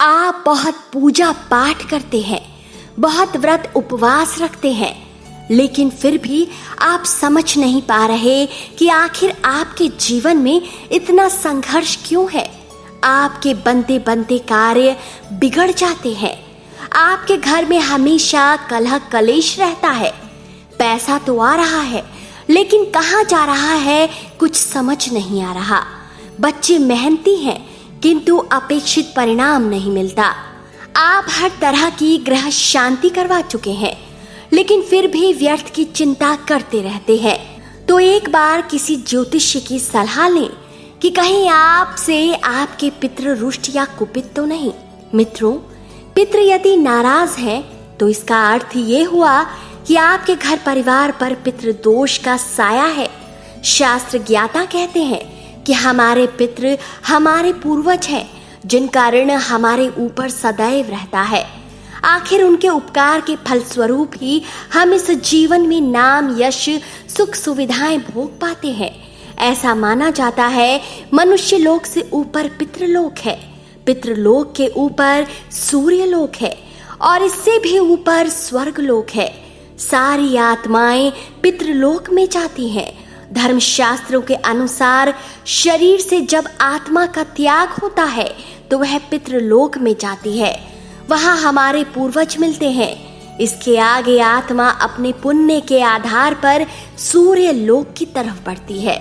आप बहुत पूजा पाठ करते हैं, बहुत व्रत उपवास रखते हैं, लेकिन फिर भी आप समझ नहीं पा रहे कि आखिर आपके जीवन में इतना संघर्ष क्यों है। आपके बनते बनते कार्य बिगड़ जाते हैं। आपके घर में हमेशा कलह कलेश रहता है। पैसा तो आ रहा है, लेकिन कहाँ जा रहा है कुछ समझ नहीं आ रहा। बच्चे मेहनती हैं, किंतु अपेक्षित परिणाम नहीं मिलता। आप हर तरह की ग्रह शांति करवा चुके हैं, लेकिन फिर भी व्यर्थ की चिंता करते रहते हैं। तो एक बार किसी ज्योतिषी की सलाह लें कि कहीं आपसे आपके पितृ रुष्ट या कुपित तो नहीं। मित्रों, पितृ यदि नाराज हैं तो इसका अर्थ ये हुआ कि आपके घर परिवार पर पितृ दोष का साया है। शास्त्र ज्ञाता कहते हैं कि हमारे पितृ हमारे पूर्वज हैं, जिनका ऋण हमारे ऊपर सदैव रहता है। आखिर उनके उपकार के फलस्वरूप ही हम इस जीवन में नाम, यश, सुख सुविधाएं भोग पाते हैं। ऐसा माना जाता है मनुष्य लोक से ऊपर पितृलोक है, पितृलोक के ऊपर सूर्य लोक है और इससे भी ऊपर स्वर्ग लोक है। सारी आत्माएं पितृलोक में जाती हैं। धर्मशास्त्रों के अनुसार शरीर से जब आत्मा का त्याग होता है तो वह पितृलोक में जाती है। वहां हमारे पूर्वज मिलते हैं। इसके आगे आत्मा अपने पुण्य के आधार पर सूर्य लोक की तरफ बढ़ती है,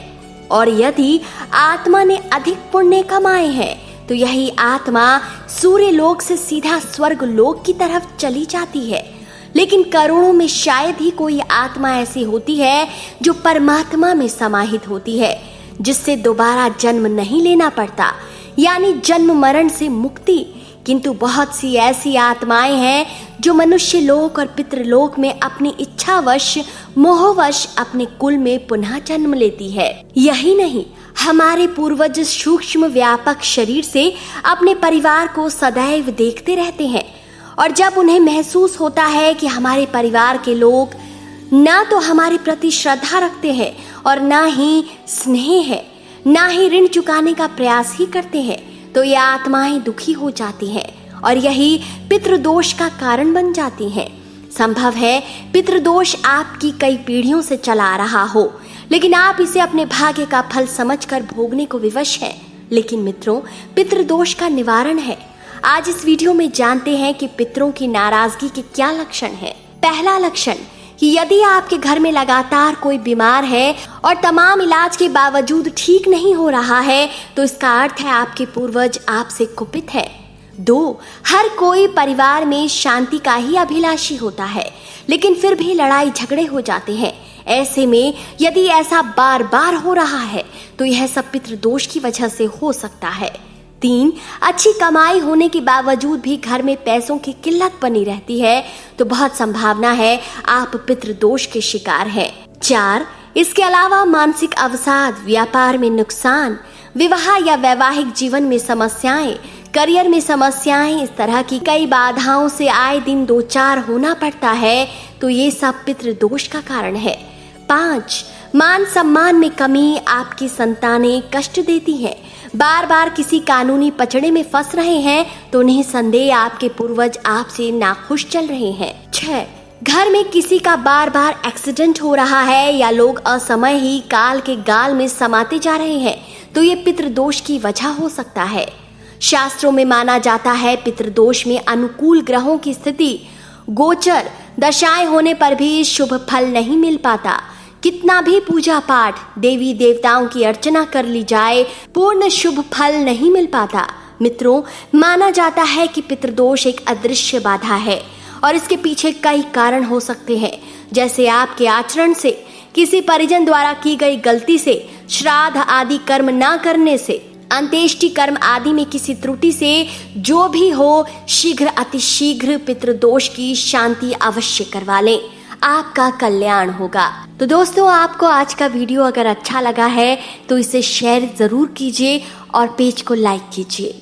और यदि आत्मा ने अधिक पुण्य कमाए हैं तो यही आत्मा सूर्य लोक से सीधा स्वर्ग लोक की तरफ चली जाती है। लेकिन करोड़ों में शायद ही कोई आत्मा ऐसी होती है जो परमात्मा में समाहित होती है, जिससे दोबारा जन्म नहीं लेना पड़ता, यानी जन्म मरण से मुक्ति। किंतु बहुत सी ऐसी आत्माएं हैं जो मनुष्य लोक और पितृलोक में अपनी इच्छावश, मोहवश अपने कुल में पुनः जन्म लेती है। यही नहीं, हमारे पूर्वज सूक्ष्म व्यापक शरीर से अपने परिवार को सदैव देखते रहते हैं, और जब उन्हें महसूस होता है कि हमारे परिवार के लोग ना तो हमारे प्रति श्रद्धा रखते हैं और ना ही स्नेह है, ना ही ऋण चुकाने का प्रयास ही करते हैं, तो ये आत्माएं दुखी हो जाती हैं और यही पितृदोष का कारण बन जाती हैं। संभव है पितृदोष आपकी कई पीढ़ियों से चला आ रहा हो, लेकिन आप इसे अपने भाग्य का फल समझकर भोगने को विवश हैं। लेकिन मित्रों, पितृदोष का निवारण है। आज इस वीडियो में जानते हैं कि पितरों की नाराजगी के क्या लक्षण हैं। पहला लक्षण कि यदि आपके घर में लगातार कोई बीमार है और तमाम इलाज के बावजूद ठीक नहीं हो रहा है, तो इसका अर्थ है आपके पूर्वज आपसे कुपित है। 2, हर कोई परिवार में शांति का ही अभिलाषी होता है, लेकिन फिर भी लड़ाई झगड़े हो जाते हैं। ऐसे में यदि ऐसा बार बार हो रहा है तो यह सब पितृदोष की वजह से हो सकता है। 3, अच्छी कमाई होने के बावजूद भी घर में पैसों की किल्लत बनी रहती है, तो बहुत संभावना है आप पितृदोष के शिकार हैं। 4, इसके अलावा मानसिक अवसाद, व्यापार में नुकसान, विवाह या वैवाहिक जीवन में समस्याएं, करियर में समस्याएं, इस तरह की कई बाधाओं से आए दिन 2-4 होना पड़ता है, तो ये सब पितृदोष का कारण है। 5, मान सम्मान में कमी, आपकी संतानें कष्ट देती हैं, बार बार किसी कानूनी पचड़े में फंस रहे हैं, तो उन्हें संदेह आपके पूर्वज आपसे नाखुश चल रहे हैं। 6, घर में किसी का बार बार एक्सीडेंट हो रहा है या लोग असमय ही काल के गाल में समाते जा रहे हैं, तो ये पितृदोष की वजह हो सकता है। शास्त्रों में माना जाता है पितृदोष में अनुकूल ग्रहों की स्थिति, गोचर दशाएं होने पर भी शुभ फल नहीं मिल पाता। कितना भी पूजा पाठ, देवी देवताओं की अर्चना कर ली जाए, पूर्ण शुभ फल नहीं मिल पाता। मित्रों, माना जाता है कि पितृदोष एक अदृश्य बाधा है और इसके पीछे कई कारण हो सकते हैं, जैसे आपके आचरण से, किसी परिजन द्वारा की गई गलती से, श्राद्ध आदि कर्म न करने से, अंत्येष्टि कर्म आदि में किसी त्रुटि से, जो भी हो, शीघ्र अतिशीघ्र पितृदोष की शांति अवश्य करवा लें, आपका कल्याण होगा। तो दोस्तों, आपको आज का वीडियो अगर अच्छा लगा है तो इसे शेयर जरूर कीजिए और पेज को लाइक कीजिए।